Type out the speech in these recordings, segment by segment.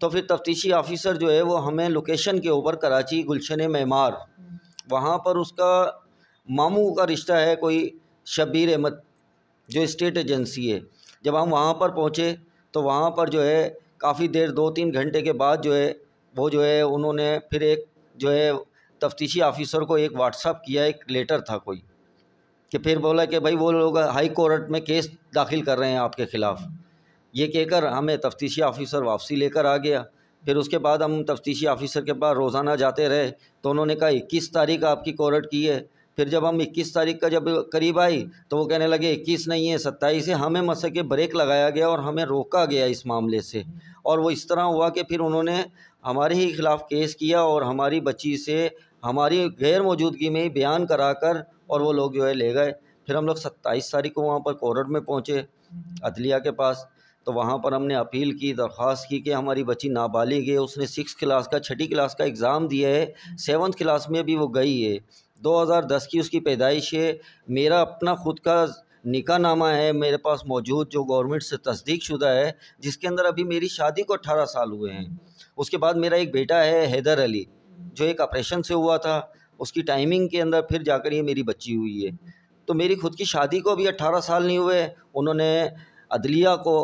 تو پھر تفتیشی آفیسر جو ہے وہ ہمیں لوکیشن کے اوپر کراچی گلشن معمار، وہاں پر اس کا ماموں کا رشتہ ہے کوئی شبیر احمد جو اسٹیٹ ایجنسی ہے. جب ہم وہاں پر پہنچے تو وہاں پر جو ہے کافی دیر 2-3 گھنٹے کے بعد جو ہے وہ جو ہے انہوں نے پھر ایک جو ہے تفتیشی آفیسر کو ایک واٹس اپ کیا، ایک لیٹر تھا کوئی، کہ پھر بولا کہ بھائی وہ لوگ ہائی کورٹ میں کیس داخل کر رہے ہیں آپ کے خلاف. یہ کہہ کر ہمیں تفتیشی آفیسر واپسی لے کر آ گیا. پھر اس کے بعد ہم تفتیشی آفیسر کے پاس روزانہ جاتے رہے تو انہوں نے کہا 21 تاریخ آپ کی کورٹ کی ہے. پھر جب ہم 21 تاریخ کا جب قریب آئی تو وہ کہنے لگے 21 نہیں ہے 27 ہے. ہمیں مسئلہ کے بریک لگایا گیا اور ہمیں روکا گیا اس معاملے سے. اور وہ اس طرح ہوا کہ پھر انہوں نے ہمارے ہی خلاف کیس کیا اور ہماری بچی سے ہماری غیر موجودگی میں ہی بیان کرا کر اور وہ لوگ جو ہے لے گئے. پھر ہم لوگ 27 تاریخ کو وہاں پر کورٹ میں پہنچے عدلیہ کے پاس. تو وہاں پر ہم نے اپیل کی، درخواست کی کہ ہماری بچی نابالغ ہے، اس نے 6 کلاس کا 6ٹھی کلاس کا ایگزام دیا ہے، 7th کلاس میں بھی وہ گئی ہے، 2010 کی اس کی پیدائش ہے. میرا اپنا خود کا نکاح نامہ ہے میرے پاس موجود جو گورنمنٹ سے تصدیق شدہ ہے، جس کے اندر ابھی میری شادی کو 18 سال ہوئے ہیں. اس کے بعد میرا ایک بیٹا ہے حیدر علی جو ایک آپریشن سے ہوا تھا، اس کی ٹائمنگ کے اندر پھر جا کر یہ میری بچی ہوئی ہے. تو میری خود کی شادی کو بھی 18 سال نہیں ہوئے. انہوں نے عدلیہ کو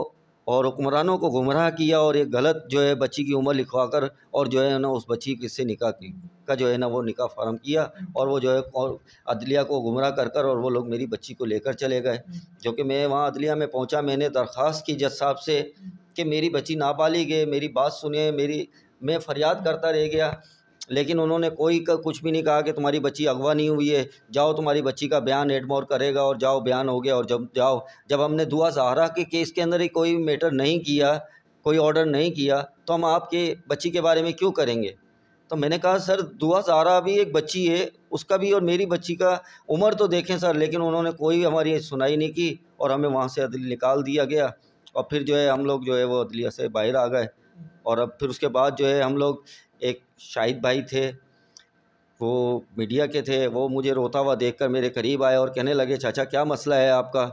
اور حکمرانوں کو گمراہ کیا اور ایک غلط جو ہے بچی کی عمر لکھوا کر اور جو ہے نا اس بچی سے نکاح کا جو ہے نا وہ نکاح فارم کیا اور وہ جو ہے اور عدلیہ کو گمراہ کر اور وہ لوگ میری بچی کو لے کر چلے گئے. جو کہ میں وہاں عدلیہ میں پہنچا، میں نے درخواست کی جج صاحب سے کہ میری بچی نابالغ ہے، میری بات سنیں، میں فریاد کرتا رہ گیا، لیکن انہوں نے کوئی کچھ بھی نہیں کہا کہ تمہاری بچی اغوا نہیں ہوئی ہے، جاؤ تمہاری بچی کا بیان ایڈمور کرے گا اور جاؤ بیان ہو گیا اور جب ہم نے دعا زہرا کے کیس کے اندر ہی کوئی میٹر نہیں کیا، کوئی آرڈر نہیں کیا تو ہم آپ کے بچی کے بارے میں کیوں کریں گے. تو میں نے کہا سر دعا زہرا بھی ایک بچی ہے، اس کا بھی اور میری بچی کا عمر تو دیکھیں سر. لیکن انہوں نے کوئی ہماری سنائی نہیں کی اور ہمیں وہاں سے عدلیہ نکال دیا گیا. اور پھر جو ہے ہم لوگ جو ہے وہ عدلیہ سے باہر آ گئے. اور اب پھر اس کے بعد جو ہے ہم لوگ ایک شاہد بھائی تھے، وہ میڈیا کے تھے، وہ مجھے روتا ہوا دیکھ کر میرے قریب آئے اور کہنے لگے چاچا کیا مسئلہ ہے آپ کا.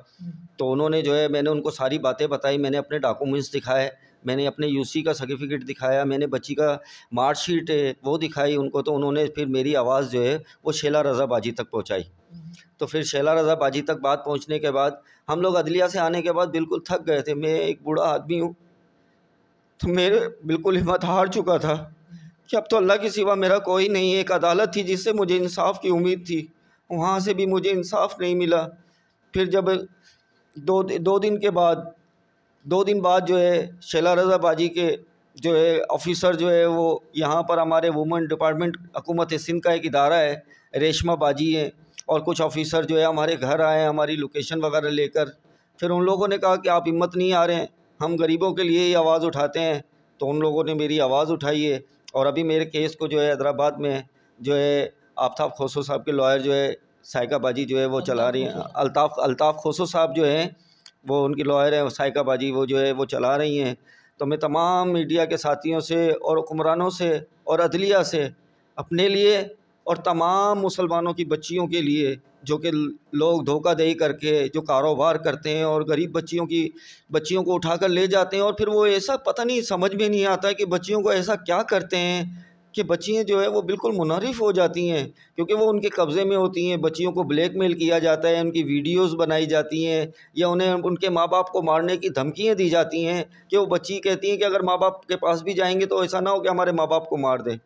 تو انہوں نے جو ہے میں نے ان کو ساری باتیں بتائی، میں نے اپنے ڈاکومنٹس دکھائے، میں نے اپنے UC کا سرٹیفکیٹ دکھایا، میں نے بچی کا مارک شیٹ ہے وہ دکھائی ان کو. تو انہوں نے پھر میری آواز جو ہے وہ شیلا رضا باجی تک پہنچائی. تو پھر شیلا رضا باجی تک بات پہنچنے کے بعد ہم لوگ عدلیہ سے آنے کے بعد بالکل تھک گئے تھے. میں ایک بوڑھا آدمی ہوں تو میرے بالکل ہمت ہار چکا تھا کہ اب تو اللہ کے سوا میرا کوئی نہیں ہے. ایک عدالت تھی جس سے مجھے انصاف کی امید تھی، وہاں سے بھی مجھے انصاف نہیں ملا. پھر جب دو دن بعد جو ہے شیلا رضا باجی کے جو ہے آفیسر جو ہے وہ یہاں پر ہمارے وومن ڈپارٹمنٹ حکومت سندھ کا ایک ادارہ ہے، ریشمہ باجی ہے، اور کچھ آفیسر جو ہے ہمارے گھر آئے ہماری لوکیشن وغیرہ لے کر. پھر ان لوگوں نے کہا کہ آپ ہمت نہیں آ رہے ہیں، ہم غریبوں کے لیے ہی آواز اٹھاتے ہیں. تو ان لوگوں نے میری آواز اٹھائی ہے اور ابھی میرے کیس کو جو ہے حیدرآباد میں جو ہے آفتاب کھوسرو صاحب کے لائر جو ہے سائقہ باجی جو ہے وہ چلا رہی ہیں. الطاف کھوسرو صاحب جو ہیں وہ ان کی لائر ہیں، سائقہ باجی وہ جو ہے وہ چلا رہی ہیں. تو میں تمام میڈیا کے ساتھیوں سے اور حکمرانوں سے اور عدلیہ سے اپنے لیے اور تمام مسلمانوں کی بچیوں کے لیے جو کہ لوگ دھوکہ دہی کر کے جو کاروبار کرتے ہیں اور غریب بچیوں کو اٹھا کر لے جاتے ہیں اور پھر وہ ایسا پتہ نہیں سمجھ میں نہیں آتا ہے کہ بچیوں کو ایسا کیا کرتے ہیں کہ بچیاں جو ہے وہ بالکل منحرف ہو جاتی ہیں کیونکہ وہ ان کے قبضے میں ہوتی ہیں. بچیوں کو بلیک میل کیا جاتا ہے، ان کی ویڈیوز بنائی جاتی ہیں یا انہیں ان کے ماں باپ کو مارنے کی دھمکیاں دی جاتی ہیں کہ وہ بچی کہتی ہیں کہ اگر ماں باپ کے پاس بھی جائیں گے تو ایسا نہ ہو کہ ہمارے ماں باپ کو مار دیں.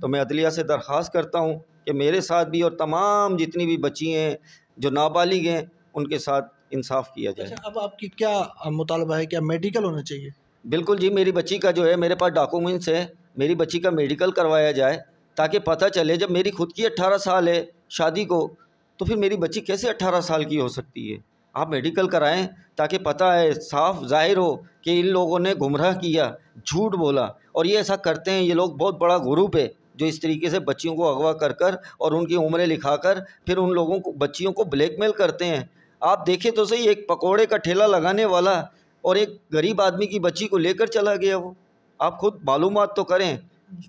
تو میں عدلیہ سے درخواست کرتا ہوں کہ میرے ساتھ بھی اور تمام جتنی بھی بچی ہیں جو نابالغ ہیں ان کے ساتھ انصاف کیا جائے. اب آپ کی کیا مطالبہ ہے؟ کیا میڈیکل ہونا چاہیے؟ بالکل جی، میری بچی کا جو ہے میرے پاس ڈاکومنٹس ہے، میری بچی کا میڈیکل کروایا جائے تاکہ پتہ چلے. جب میری خود کی 18 سال ہے شادی کو تو پھر میری بچی کیسے 18 سال کی ہو سکتی ہے؟ آپ میڈیکل کرائیں تاکہ پتہ ہے، صاف ظاہر ہو کہ ان لوگوں نے گمراہ کیا، جھوٹ بولا اور یہ ایسا کرتے ہیں. یہ لوگ بہت بڑا گروپ ہے جو اس طریقے سے بچیوں کو اغوا کر اور ان کی عمریں لکھا کر پھر ان لوگوں کو بچیوں کو بلیک میل کرتے ہیں. آپ دیکھیں تو صحیح، ایک پکوڑے کا ٹھیلا لگانے والا اور ایک غریب آدمی کی بچی کو لے کر چلا گیا. وہ آپ خود معلومات تو کریں،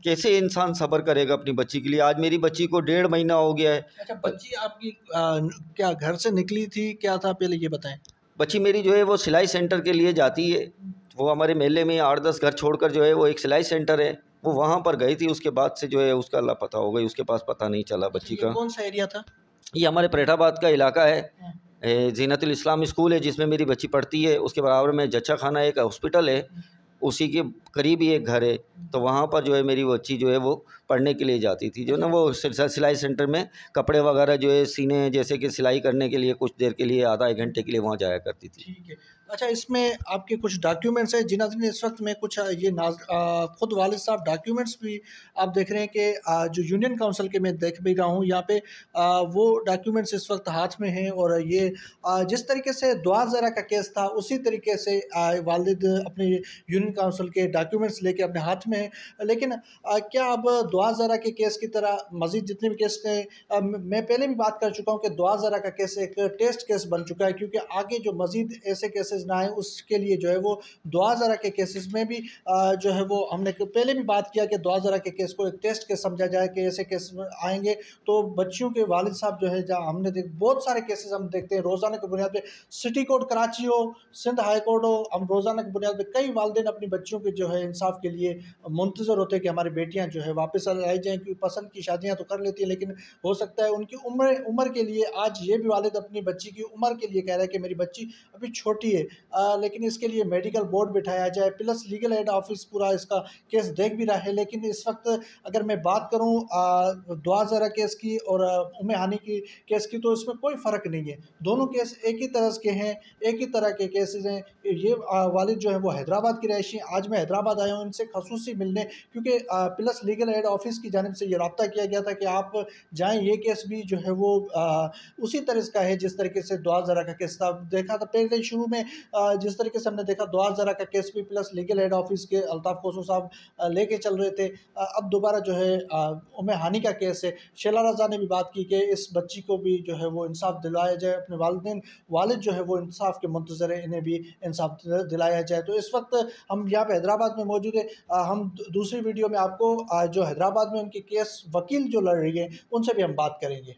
کیسے انسان صبر کرے گا اپنی بچی کے لیے؟ آج میری بچی کو 1.5 مہینہ ہو گیا ہے. اچھا، بچی آپ کی کیا گھر سے نکلی تھی؟ کیا تھا پہلے یہ بتائیں. بچی میری جو ہے وہ سلائی سینٹر کے لیے جاتی ہے وہ ہمارے محلے میں 8-10 گھر چھوڑ کر جو ہے وہ ایک سلائی سینٹر ہے، وہ وہاں پر گئی تھی، اس کے بعد سے جو ہے اس کا لاپتہ ہو گئی، اس کے پاس پتہ نہیں چلا بچی کا۔ یہ کون سا ایریا تھا؟ یہ ہمارے پریٹھ آباد کا علاقہ ہے، زینت الاسلام اسکول ہے جس میں میری بچی پڑھتی ہے، اس کے برابر میں جچا خانہ ایک ہاسپٹل ہے، اسی کے قریب ہی ایک گھر ہے، تو وہاں پر جو ہے میری بچی جو ہے وہ پڑھنے کے لیے جاتی تھی، جو نا وہ سلائی سینٹر میں کپڑے وغیرہ جو ہے سینے، جیسے کہ سلائی کرنے کے لیے کچھ دیر کے لیے آدھا ایک گھنٹے کے لیے وہاں جایا کرتی تھی۔ ٹھیک ہے۔ اچھا، اس میں آپ کے کچھ ڈاکیومنٹس ہیں جنہوں نے اس وقت میں کچھ یہ خود والد صاحب ڈاکیومنٹس بھی آپ دیکھ رہے ہیں کہ جو یونین کونسل کے میں دیکھ بھی رہا ہوں یہاں پہ وہ ڈاکیومنٹس اس وقت ہاتھ میں ہیں، اور یہ جس طریقے سے دعا زرہ کا کیس تھا اسی طریقے سے والد اپنے یونین کونسل کے ڈاکیومنٹس لے کے اپنے ہاتھ میں ہیں، لیکن کیا اب دعا زرہ کے کیس کی طرح مزید جتنے بھی کیس ہیں، میں پہلے بھی بات کر چکا ہوں کہ دعا زرہ کا کیس ایک ٹیسٹ کیس بن چکا ہے، کیونکہ آگے جو مزید ایسے کیسز نہ آئیں اس کے لیے جو ہے وہ دعا زرہ کے کیسز میں بھی جو ہے وہ ہم نے پہلے بھی بات کیا کہ دعا زرہ کے کیس کو ایک ٹیسٹ کیس سمجھا جائے کہ ایسے کیس آئیں گے تو بچیوں کے والد صاحب جو ہے جہاں ہم نے بہت سارے کیسز ہم دیکھتے ہیں روزانہ کی بنیاد پہ، سٹی کورٹ کراچی ہو، سندھ ہائی کورٹ ہو، ہم روزانہ کی بنیاد پہ کئی والدین اپنی بچیوں کے جو ہے انصاف کے لیے منتظر ہوتے ہیں کہ ہماری بیٹیاں جو ہے واپس لائی جائیں، کیونکہ پسند کی شادیاں تو کر لیتی ہیں لیکن ہو سکتا ہے ان کی عمر کے لیے، آج یہ بھی والد اپنی بچی کی عمر کے لیے کہہ رہا ہے کہ میری بچی ابھی چھوٹی ہے، لیکن اس کے لیے میڈیکل بورڈ بٹھایا جائے، پلس لیگل ایڈ آفس پورا اس کا کیس دیکھ بھی رہا ہے، لیکن اس وقت اگر میں بات کروں دعا زرہ کیس کی اور ام ہانی کی کیس کی تو اس میں کوئی فرق نہیں ہے، دونوں کیس ایک ہی طرح کے ہیں، ایک ہی طرح کے کیسز ہیں۔ یہ والد جو ہے وہ حیدرآباد کی رہائشی ہیں، آج میں حیدرآباد آیا ہوں ان سے خصوصی ملنے، کیونکہ پلس لیگل ایڈ آفس کی جانب سے یہ رابطہ کیا گیا تھا کہ آپ جائیں، یہ کیس بھی جو ہے وہ اسی طرح کا ہے جس طریقے سے دعا زرہ کا کیس تھا۔ دیکھا تھا پہلے شروع میں جس طریقے سے ہم نے دیکھا دعا زرہ کا کیس بھی پلس لیگل ایڈ آفس کے الطاف کوسو صاحب لے کے چل رہے تھے، اب دوبارہ جو ہے ام ہانی کا کیس ہے۔ شیلا رضا نے بھی بات کی کہ اس بچی کو بھی جو ہے وہ انصاف دلایا جائے، اپنے والد جو ہے وہ انصاف کے منتظر ہیں، انہیں بھی انصاف دلایا جائے۔ تو اس وقت ہم یہاں پہ حیدرآباد میں موجود ہیں، ہم دوسری ویڈیو میں آپ کو جو حیدرآباد میں ان کی کیس وکیل جو لڑ رہی ہیں ان سے بھی ہم بات کریں گے۔